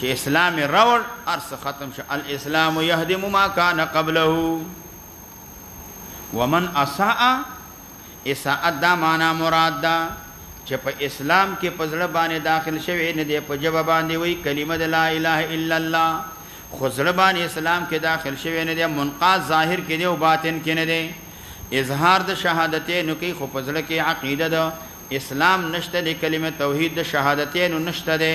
چې اسلام راوړ ارس ختم شو. الاسلام يهدم ما كان قبله ومن اساء اساءت دا معنا مراد دا چې په اسلام کې په زړه باندې داخل شوی نه دی، په ژبه باندې وایي کلمه د لا اله الا الله، خو زړه باندې اسلام کې داخل شوی نه دی، منقاد ظاهر کې دی او باطن کې نه دی. اظهار د شهادتین کوي خو په زړه کې عقیده ده اسلام نشته، د کلمه توحید د شهادتین نشته دی،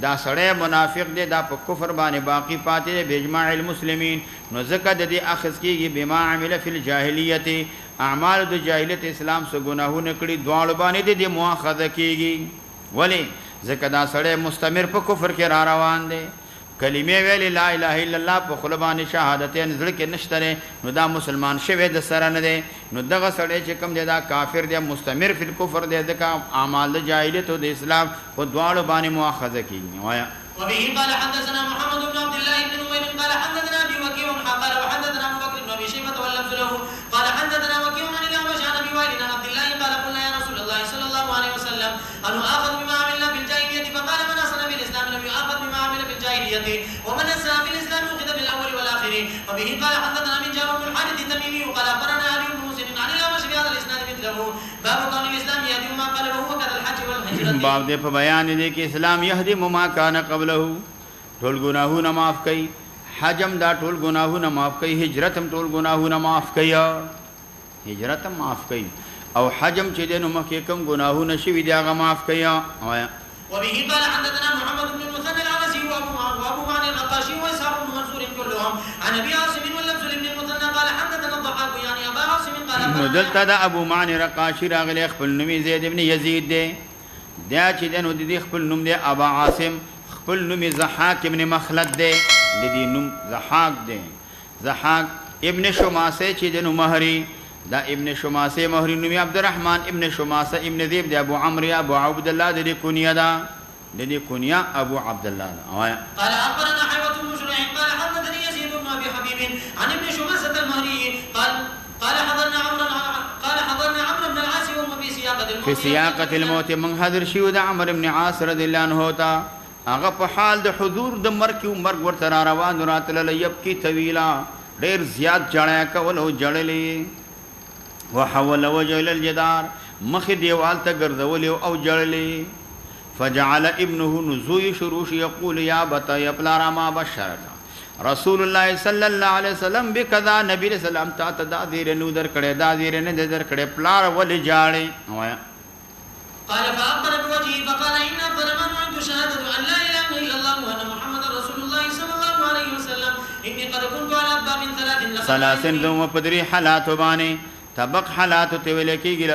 دا سړی منافق دی، دا په کفر باندې باقی پاتې دی باجماع المسلمین. نو ځکه د دې اخذ کېږي بما عمل فی الجاهلیت، اعمال د جاهلیت اسلام سره ګناهونه کړي دواړو باندې د دې مؤاخذه کېږي. ولې؟ ځکه دا سړی مستمر په کفر کې را روان دی، کلمې ویلې لا اله الا الله په خوله باندې شهادتین زړه کې نشته دی، نو دا مسلمان شوی د سره نه دی. نو دغه سړی چې کوم دی دا کافر دی، مستمر فی الکفر دی، ځکه اعمال د جاهلیت او د اسلام په دواړو باندې مؤاخذه کېږي. وایا وبه قال حدثنا محمد بن عبد الله بن نمير قال حدثنا ابي وكيع قال وحدثنا ابو بكر بن ابي شيبه واللفظ له قال حدثنا وكيع عن الاعمش عن ابي وائل عن عبد الله قال قلنا يا رسول الله صلى الله عليه وسلم ان اخذ بما عملنا في الجاهليه فقال من احسن في الاسلام لم يؤاخذ بما عمل في الجاهليه ومن اساء في الاسلام اخذ بالاول والاخر. وبه قال حدثنا من جابر بن الحارث التميمي قال اخبرنا علي بن مسلم عن الاعمش بهذا الاسناد مثله باب قول الاسلام يهدم ما قال وهو كذا الحج والهجره. باب دې په بیان دی کې اسلام يهدم ما كان قبله، ټول ګناهونه معاف کوي، حجم دا ټول ګناهونه معاف کوي، هجرت هم ټول ګناهونه معاف کوي، هجرت هم معاف کوي، او حجم چې دینو مخکې کوم ګناهونه شوي دي هغه معاف کوي. وایا وبه قال حدثنا محمد بن المثنى العنزي وابو معن النقاشي واسحاق بن منصور كلهم عن ابي عاصم واللفظ لابن المثنى قال حدثنا الضحاك يعني ابا عاصم قال نو دلته دا ابو معن رقاشي راغلی، خپل نوم زید ابن یزید دی، دا چې دینو د دې خپل نوم دی ابا عاصم، خپل نوم ضحاک ابن مخلد دی، د دې نوم ضحاک دی. ضحاک ابن شماسه چې دینو مهری، دا ابن شماسه مهری نوم عبدالرحمن ابن شماسه ابن ذیب دی، ابو عمرو ابو عبد الله د دې کنیه ده، د دې کنیه ابو عبد الله ده. قال اخبرنا حيوة بن شريح قال حدثني يزيد بن ابي حبيب عن ابن شماسه المهري قال حضرنا عمرو بن العاص وهم في سياقه الموت من حضر شو د عمرو بن عاص رضی الله عنه تا هغه په حال د حضور د مرګ او مرګ ورته را روان راتل یبکی طویلا، ډیر زیات جړیا کول او جړلې، وحول وجه الى الجدار، مخ دیوال ته ګرځول او جړلې. فجعل ابنه نزوي شروش يقول يا بتا يا بلارا ما بشرك رسول الله صلى الله عليه وسلم بكذا، نبی رسول الله تا تدا دیر نو در کړه، دا دیر نه در کړه، پلار ول جاړې. وایا قال فأقبل بوجهه فقال إن أفضل ما نعد شهادة أن لا إله إلا الله وأن محمد رسول الله صلى الله عليه وسلم إني قد كنت على أطباق ثلاث ثم پدری حالات باندې طبق حالات ته ویل کېږي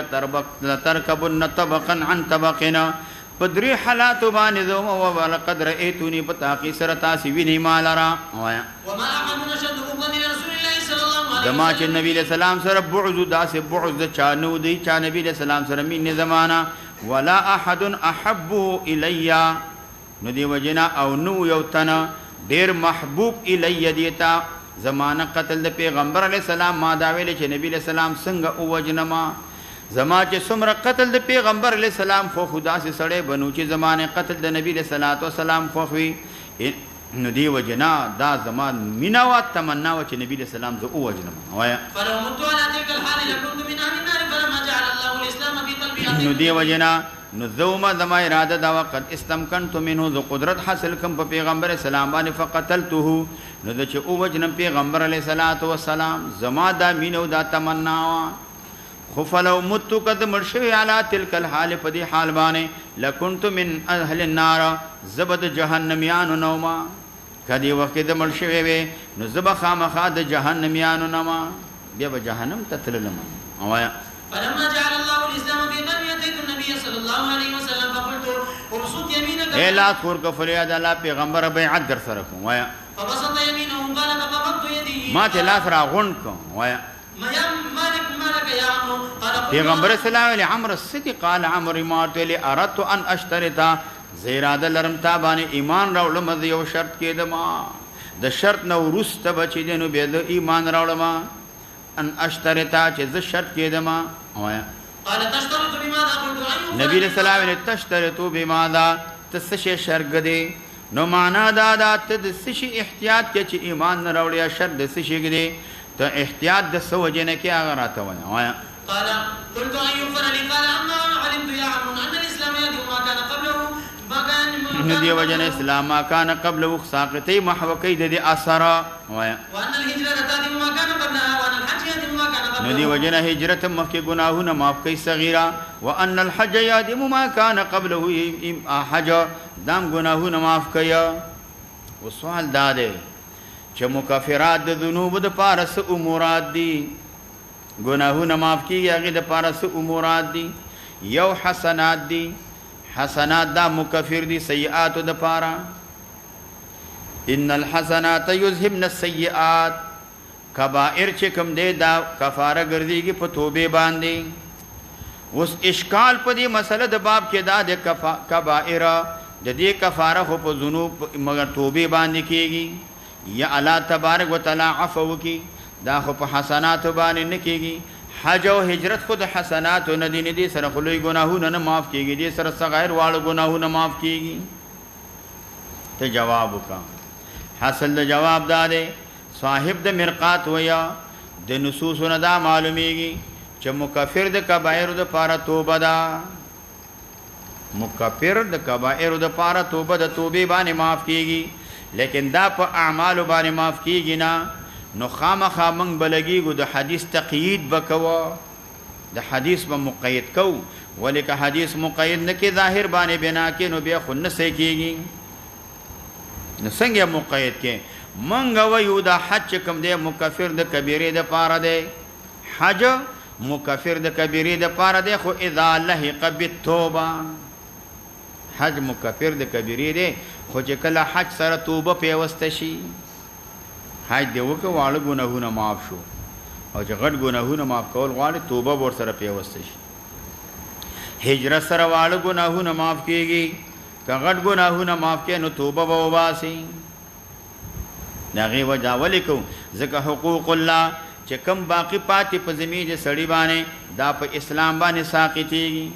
لترکبن طبقا عن طبقنا، پدری حالات باندې دوم او ولقد رأيتني بتاقي سر تاسي ویني مالرا. وایا وما أحد نشد بفضل رسول الله صلى الله عليه وسلم، زما چې نبی له سلام سره بعد داسې بعد چانو دی چا نبی له سلام سره مين زمانہ، ولا احد احب الیا، نو دی وجنا او نو یو تنا ډیر محبوب الی دیتا زمانہ قتل د پیغمبر علی السلام. ما دا ویل چې نبی له سلام څنګه او وجنما، زما چې څومره قتل د پیغمبر علی السلام خو خدا سي سړی بنو چې زمانه قتل د نبی له صلوات و سلام خو وي، نو دی وجنا دا زمان مینا وا تمنا و چې نبی له سلام زو او وجنما. وایا فلو مت على تلك الحال لكنت من اهل النار فلما جعل الله الاسلام في قلبي. نو دی وجنا نو زوما زما اراده دا وقت استمکنت منه ذو قدرت حاصل کم په پیغمبر اسلام باندې فقتلته، نو د چې او وجنم پیغمبر علیه الصلاۃ والسلام زما دا مینو دا تمنا. خفلو مت قد مرشوی علی تلک الحال پدی حال باندې لکنت من اهل النار، زبد جهنميان نوما، کدی وخت د مرشوی وی نو زب خامخا د جهنميان نوما، بیا به جهنم تتللم. وایا فلما جعل الله الاسلام في قلبي اتيت النبي صلى الله عليه وسلم فقلت ارصد يمينك، اے لا خور کو فریاد الله پیغمبر بیعت در سره کوم. وایا فبسط يمينه قال فقبضت يدي، ما ته لاس را غون کو. وایا مالك يا عمرو قال پیغمبر اسلام علی عمرو الصدیق قال عمرو ما ته اردت ان اشترط زیراده لرم تا باندې ایمان راولم، د یو شرط کې دما د شرط نو ورسته بچی دینو به د ایمان راولم، ان اشترطا چې ز شرط کې دما. وایا قال تشترط بماذا؟ قلت ايوه نبی رسول الله تشترط بماذا، تسشه شرط دې نو معنا دا دا ته د سشي احتیاط کې چې ایمان نه راوړیا شر د سشي کې دی ته احتیاط د سو جن کې هغه راته وایا. قال قلت ان يغفر لي قال اما علمت يا عم ان الاسلام يهدي ما كان قبله ما كان نو دی وجن اسلام ما كان قبله ساقطي محو کې د اثر وایا. وان الهجره تهدي ما كان قبلها وان الحج يهدي ما كان قبله. نو دی وجن هجرت مخکې ګناهونه معاف کوي صغیره وان الحج يهدي ما كان قبله حج دام ګناهونه معاف کوي. او سوال دا دی چې مکفرات د ذنوب د پارس امورات دي گناهونه معاف کیږي هغه د پارس امورات دي یو حسنات دي حسنات دا مکفر دي سیئات د پارا ان الحسنات یذهبن السیئات کبائر چې کوم دی دا کفاره ګرځيږي په توبه باندې. اوس اشکال په دې مسله د باب کې دا د کبائر د دې کفاره خو په ذنوب مگر توبه باندې کیږي یا الله تبارک وتعالى عفو کی دا خو په حسنات باندې نه کیږي. حج او هجرت خود حسنات نه دي نه دي سره خلوی ګناهونه نه معاف کیږي دي سره صغیر واړو ګناهونه معاف کیږي. ته جواب وکا حاصل د جواب دا دی صاحب د مرقات ویا د نصوصونه دا معلومیږي چې مکفر د کبائر د پاره توبه ده مکفر د کبائر د پاره توبه د توبې باندې معاف کیږي لیکن دا په اعمال باندې معاف کیږي نه. نو خامخا من بلګیږو د حدیث تقیید بکوا د حدیث به مقید کو ولیک حدیث مقید نه کې ظاهر باندې بنا کې نو بیا خو نه سې کیږي. نو څنګه مقید کې منګ ویو د حج کوم دی مکفر د کبیره د پاره دی حج مکفر د کبیره د پاره دی خو اذا لحق بالتوبه حج مکفر د کبیره دی خو چې کله حج سره توبه پیوسته شي حج دی وکړه واړه ګناهونه معاف شو او چې غټ ګناهونه معاف کول غواړي توبه ور سره پیوسته شي. هجرت سره واړه ګناهونه معاف کیږي که غټ ګناهونه معاف کړي نو توبه به وباسي. دغه وجه ولیکو ځکه حقوق الله چې کم باقی پاتې په زمینه سړی باندې دا په اسلام باندې ساقطيږي.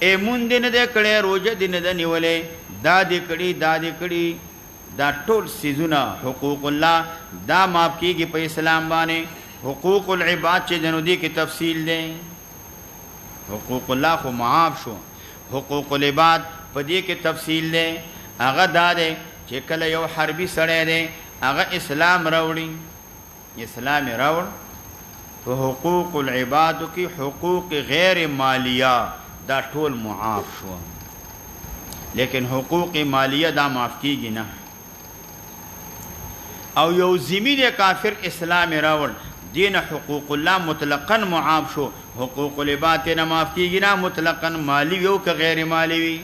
اے مون دې نه دې کړي روزه دې نه نیولې دا دې کړي دا دې کړي دا ټول سيزونه حقوق الله دا معاف کیږي په اسلام باندې. حقوق العباد چې جنو دي کې تفصیل ده حقوق الله خو معاف شو حقوق العباد په دې کې تفصیل ده. هغه دا ده چې کله یو حربي سړی دی هغه اسلام راوړي اسلام راوړ په حقوق العباد کې حقوق غیر مالیه دا ټول معاف شو لیکن حقوق مالیه دا معاف کیږي نه. او یو زمین کافر اسلام راوړ دین حقوق الله مطلقاً معاف شو حقوق العباد نه معاف کیږي نه مطلقاً مالی یو که غیر مالی وي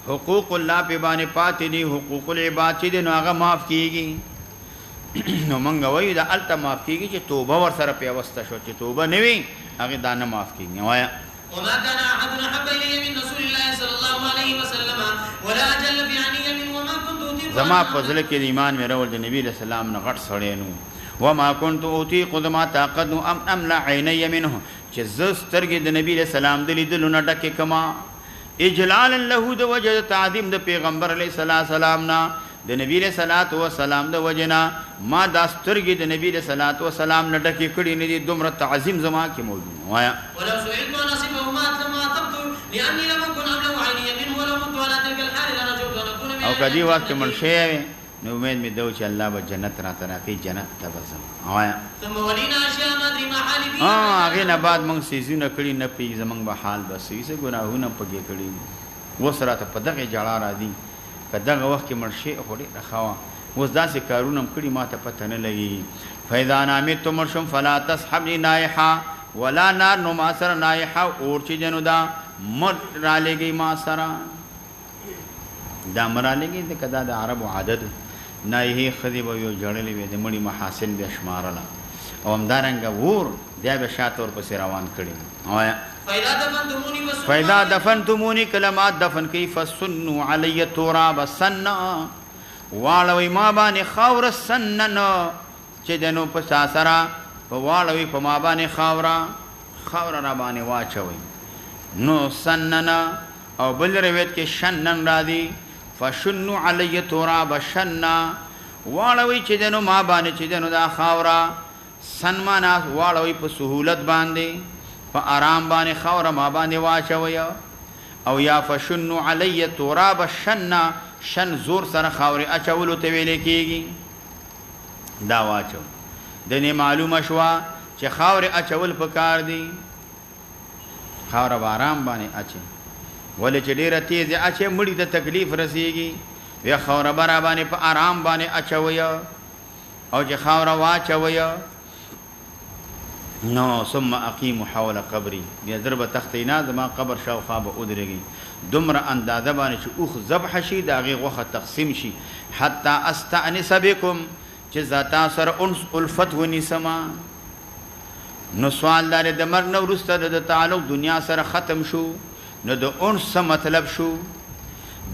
حقوق الله په باندې پاتې دي حقوق العباد چې نو هغه معاف کیږي. نو مونږ وایو دا الته معاف کیږي چې توبه ور سره پیوسته شو چې توبه نه وي هغه دا نه معاف کیږي. وایا وما كان احد احب الي من رسول الله صلى الله عليه وسلم ولا اجل في عني من وما كنت اطيق زما فضل کې ایمان مې راول د نبی رسول الله نه غټ سړی نو وما كنت اطيق ما طاقت املا عيني منه چې زسترګې د نبی رسول الله د لیدلو نه ډکه کما اجلال له د وجه تعظیم د پیغمبر علیه السلام نه د نبی رسول الله د وجنا ما داسترګې د نبی رسول الله نه ډکه کړي نه دي دومره تعظیم زما کې موجود. وایا ولو سئلت نصيبه ما طبت لاني لم اكن املا عيني منه ولو كنت على تلك الحال لرجوت ان اكون من او کدی وخت مرشه نو امید می دو چې الله به جنت را تراکي جنت ته بزم. وایا ثم ولينا اشياء ما ادري ما حالي فيها هغه نه بعد موږ سيزونه کړی نه پی زمنګ به حال بس یې ګناهونه پکې کړی وسره ته په دغه جړه را دي کداغه وخت کې مرشه خوري راخوا وس داسې کارونه کړی ما ته پته نه لګي. فاذا نامت مرشم فلا تصحبني نائحه ولا نار نو ما سره نائحه اور چې جنو دا مر را لګي ما سره دا مر لګي د کدا د عربو عادت نایه خذب یو جړلې وي د مړي محاسن به شمارله او همدارنګه ور بیا به شاته ور پسې روان کړي. وایا فاذا دفنتموني کلمات دفن کی فسنوا علی التراب سنا والوی ما باندې خاور سنن چې دنو په ساسرا په والوی په ما باندې خاور را باندې واچوي نو سنن او بل روایت کې شنن را دي فشنوا علی تراب شنا واړوي چې دنو ما باندې چې دنو دا خاورا سنمانا واړوي په سهولت باندې په آرام باندې خاورا ما باندې واچوي او یا فشنوا علی تراب شنا شن زور سره خاوري اچولو ته ویل کېږي دا واچو دنه معلومه شوا چې خاوري اچول پکار دي خاور آرام باندې اچي ولې چې ډیره تیز اچي مړی د تکلیف رسیږي بیا خاور باندې په آرام باندې اچوي او چې خاور واچوي نو ثم اقيم حول قبري بیا ضرب تختینا زما قبر شاوخوا به ودرېږي دومره اندازه باندې چې اوخ ذبح شي د هغې غوښه تقسیم شي حتی استأنس بكم چې ذاتا سره انس الفت ونیسما نو سوال دار د مرګ نه وروسته د تعلق دنیا سره ختم شو نو د انس څه مطلب شو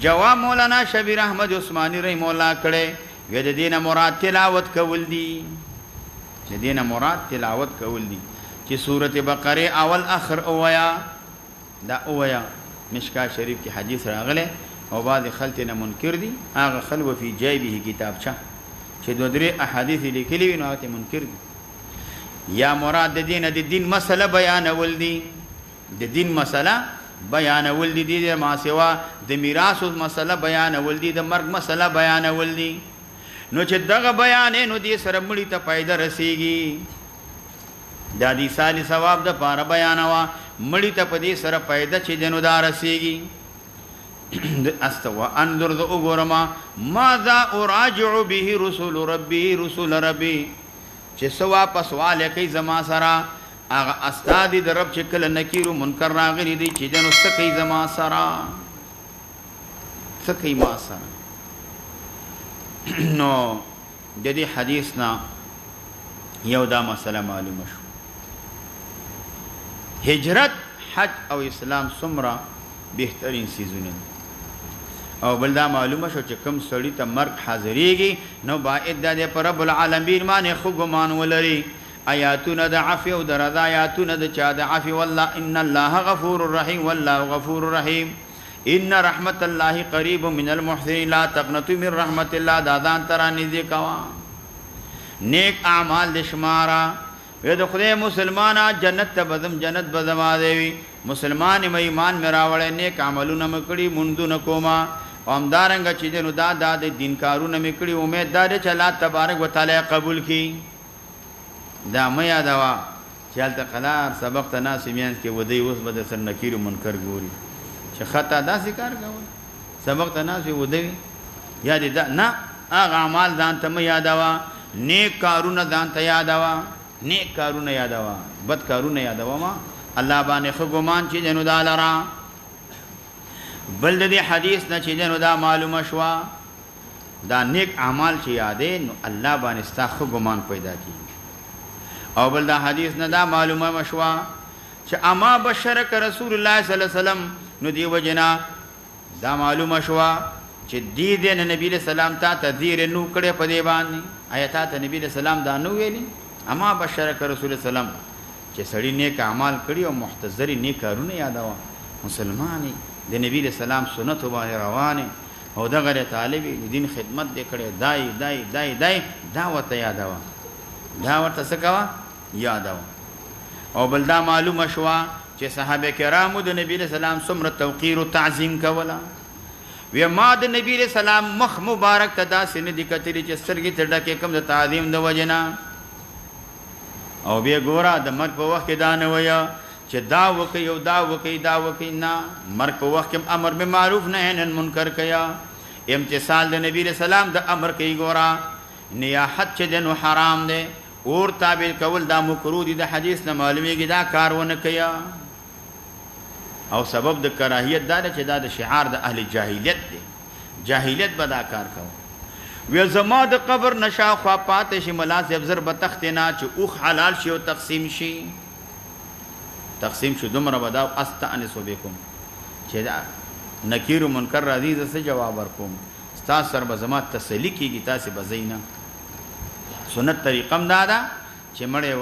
جواب مولانا شبیر احمد عثماني رحم الله کړی وی د دینه مراد تلاوت کول دي د دینه مراد تلاوت کول دي چې سورته بقره اول اخر اویا دا اویا مشکا شریف کی حدیث راغله او بعض خلک نه منکر دي هغه خلو فی جیبه کتابچه چې دوه درې احادیث لیکلي وي نو هغه منکر دي یا مراد د دین مسله بیانول دي د دین مسله بیانول دي د ما سوا د میراث مسله بیانول دي د مرګ مسله بیانول دي نو چې دغه بیان نو دې سره مړی ته فائدہ رسیږي دا دي سالي ثواب د پاره بیانوا مړی ته په دې سره فائدہ چې دنو دا رسیږي استوا انظر ذو غرما ماذا اراجع به رسول ربي چې سوا پسواله کوي زما سره هغه استاد د رب چې کله نکیر منکر راغلي دي چې دنو سکه زما سره سکه ما سره نو د دې حدیث نا یو دا مسله معلومه شو هجرت حج او اسلام څومره بهترین سيزونه او بل دا معلومه شو چې کوم سړی ته مرګ حاضرېږي نو باید د رب العالمین باندې خو ګمان ولري آیاتونه د عفو او د رضا آیاتونه د چا د عفو والله ان الله غفور رحیم والله غفور رحیم ان رحمت الله قریب من المحسنین لا تقنطوا من رحمت الله دادان ترانی دې کوا نیک اعمال د شمارا وې د خدای مسلمانا جنت ته بدم جنت بدما دیوي مسلمان ایمان میراوړې نیک عملونه مکړي مونږ کوما اومدارنګ چې نو دا د دین کارونه مکړي امید دار چې الله تبارک وتعالى قبول کړي دا مې یادوا چې الته قلار سبق ته ناس میان کې ودی اوس بده سر نکیر منکر ګوري چې خطا دا ذکر کوي سبق ته ناس ودی یاد دا نه هغه اعمال ځان ته مې یادوا نیک کارونه ځان ته یادوا نیک کارونه یادوا بد کارونه یادوا ما الله باندې خو ګمان چې جنو دا لرا بل دې حدیث نه چې جنو دا معلومه شوا دا نیک اعمال چې یادې نو الله باندې ستا خو ګمان پیدا کی او بل دا حدیث نه دا معلومه مشوا چې اما بشرک رسول الله صلی الله علیه وسلم نو دی وجنا دا معلومه شوا چې دې نبی له سلام ته تذیر نو کړه په دی باندې آیات نبی له سلام دا نو ویلي اما بشرک رسول سلام چې سړی نیک اعمال کړي او محتضر نیک کارونه یادوا مسلمانې د نبی له سلام سنت باندې روانه او دغه طالب دین خدمت دې کړي دای دعوت یادوا دا ورته څه کوا یادوا او بل دا معلومه شوا چې صحابه کرامو د نبی له سلام څومره توقیر او تعظیم کولا وی ما د نبی له سلام مخ مبارک تدا سن دي کتري چې سترګې تړه کې کم د تعظیم د وجنا او بیا ګورا د مرګ په وخت دا نه ویا چې دا وکي او دا وکي نه مرګ په وخت کې امر به معروف نه نن منکر کیا امتثال د نبی له سلام د امر کوي ګورا نیاحت چې دنو حرام ده اور تابع کول دا مکروه دي د حدیث نه معلومیږي دا کارونه کیا او سبب د کراهیت دا چې دا د شعار د اهل جاهلیت دی جاهلیت به دا کار کوي وی زما د قبر نشا خوا پاتې شي ملازم زر به تخت نه چې اوخ حلال شي او تقسیم شي دومره به دا استأنس بكم چې دا نکیر منکر راځي زه جواب ورکوم تاسو سره به زما تسلی کیږي تاسو به زینا سنت طریقم دادا چې مړې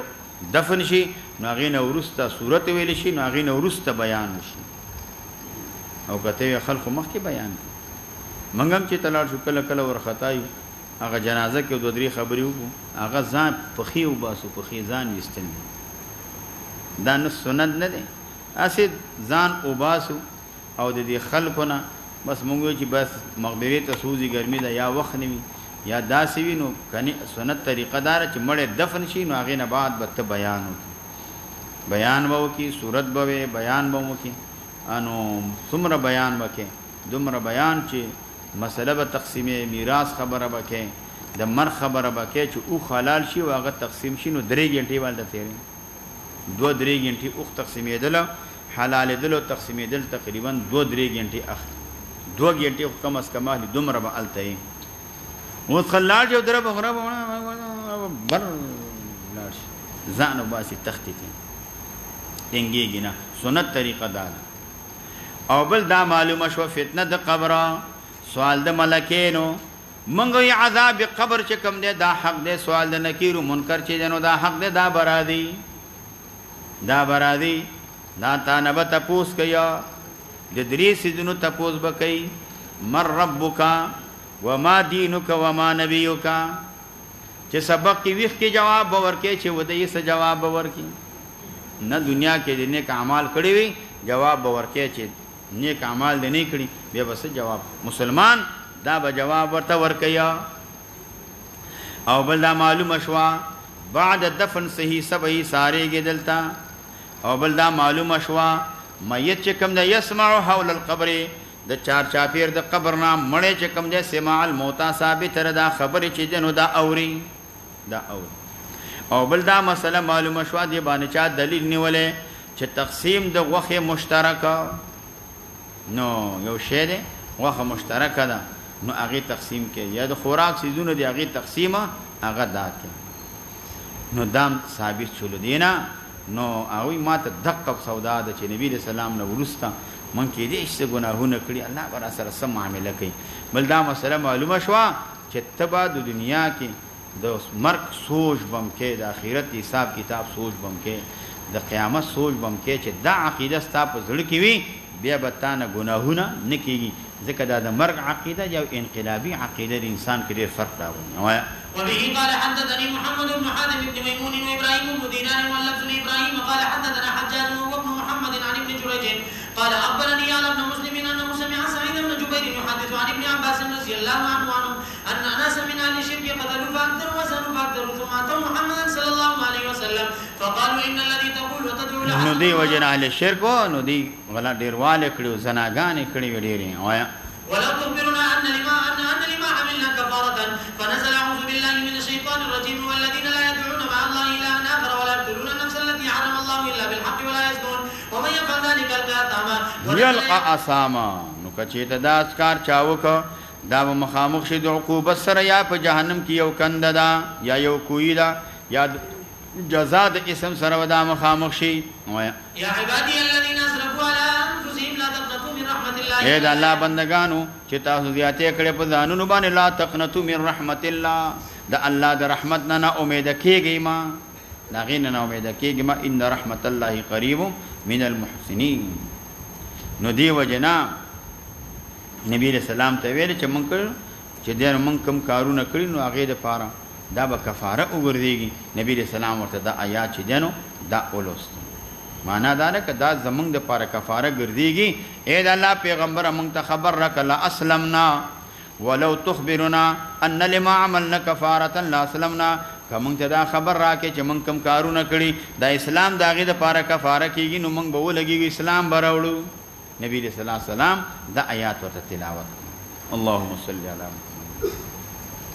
دفن شي نو هغه نه ورسته صورت ویل شي نو هغه نه ورسته بیان شي او کته خلکو مخکې بیان منګم چې تلاړ شو کله کله ورختایو هغه جنازه کې دوه درې خبرې وکړو هغه ځان پخې وباسو پخې ځان ویستل دا نه سنت نه دی اسې ځان وباسو او د دې خلکو نه بس مونږ چې بس مقبره ته سوزي ګرمي ده یا وخت نه وي یا داسې وي نو کني سنت طریقه دار چې مړ دفن شي نو هغه نه بعد به بیان وکړي بیان به وکړي صورت به بیان به وکړي انو څومره بیان وکړي دومره بیان چې مسله به تقسیمې میراث خبره به کې د مر خبره به کې چې او حلال شي او هغه تقسیم شي نو 3 غنټې والده تیرې 2-3 غنټې او تقسیمېدل حلال دل او تقسیمېدل تقریبا 2-3 غنټې اخ 2 غنټې کم از کم اهلی دومره به الته اوس خلال جو درب غرب بر لاش ځان وباسي تختی ته انګيږي نه سنت طریقه دا او بل دا معلومه شو فتنه د قبر سوال د ملکینو منګو ی عذاب قبر چې کوم دی دا حق دی سوال د نکیر منکر چې جنو دا حق دی دا برادي دا تا نه به تپوس کیا د درې سيزونو تپوس بکئی مر ربک وما دینک وما نبیک چې سبق کې ویخ کې جواب ورکې چې ودی څه جواب ورکې نه دنیا کې د نیک اعمال کړی وي جواب ورکې چې نیک اعمال دې نه کړی بیا بس جواب مسلمان دا به جواب ورته ورکیا او بل دا معلومه شوا بعد دفن صحیح سبې ساره کې دلتا او بل دا معلومه شوا میت چې کوم د يسمع حول القبر د چار چاپیر د قبر نام مړې چې کوم د سماع الموتى ثابت ردا خبر چې جنو دا اوري او بل دا مسله معلومه شوا دی باندې چا دلیل نیولې چې تقسیم د غوخه مشترکه نو یو شی دی غوخه مشترکه ده نو هغه تقسیم کې یا د خوراک سيزونه دی هغه تقسیمه هغه دا کې نو دام ثابت شول دینا نو اوی ماته دقه سودا د چې نبی رسول الله نو ورستا من کې دې څه ګناهونه کړی الله بر سره سم معاملې کوي بل دا مسله معلومه شوا چې تبا د دنیا کې د مرګ سوچ بم کې د آخرت حساب کتاب سوچ بم کې د قیامت سوچ بم کې چې دا عقیده ستا په زړه کې وي بیا به تا نه ګناهونه نه کېږي ځکه دا د مرګ عقیده یو انقلابي عقیده د انسان کې ډېر فرق راوړي وبه قال حدثني محمد بن حاتم بن ميمون وابراهيم بن دينار واللفظ ابراهيم قال حدثنا حجاج وابن محمد عن ابن جريج قال اخبرني على ابن مسلم انه سمع سعيد بن جبير يحدث عن ابن عباس رضي الله عنه ان ناسا من اهل الشرك قتلوا فاكثروا وزنوا فاكثروا ثم اتوا محمدا صلى الله عليه وسلم فقالوا ان الذي تقول وتدعو له نو دی وجن اهل الشرك نو دی ولا ډیرواله کړو زناګانې کړې وډېرې وایا ولو تخبرنا ان لما عملنا كفارة فنزل اعوذ بالله من الشيطان الرجيم والذين لا يدعون مع الله الها اخر ولا يقتلون النفس التي حرم الله الا بالحق ولا يزنون ومن يفعل ذلك يلقى اثاما نو کچې ته دا اسکار چاوک دا مخامخ شي د عقوبت سره یا په جهنم کې یو کند دا یا یو کوی دا یا جزاء د اسم سره ودا مخامخ شي یا عبادی الذين اسرفوا على انفسهم لا تقنطوا من رحمت الله اے د الله بندگانو چې تاسو زیاتې کړې په ځانونو باندې لا تقنطوا من رحمت الله د الله د رحمت نه امید کېږئ ما دا غین نه امید کېږئ ما ان رحمت الله قریب من المحسنین نو دی وجنا نبی رسول الله ته ویل چې مونږ چې دیر مونږ کوم کارونه کړی نو هغه د پاره دا به کفاره وګرځيږي نبی رسول الله ورته دا آیات چې دینو دا اولوست معنا دا نه کدا زمونږ د پاره کفاره ګرځيږي اے د الله پیغمبر مونږ ته خبر راکلا اسلمنا ولو تخبرنا ان لما عملنا كفاره لا اسلمنا کوم ته دا خبر راکې چې مونږ کوم کارونه کړی دا اسلام داغه د پاره کفاره کیږي نو مونږ به ولګي اسلام براوړو نبی رسول الله سلام دا آیات ورته تلاوت اللهم صل علی محمد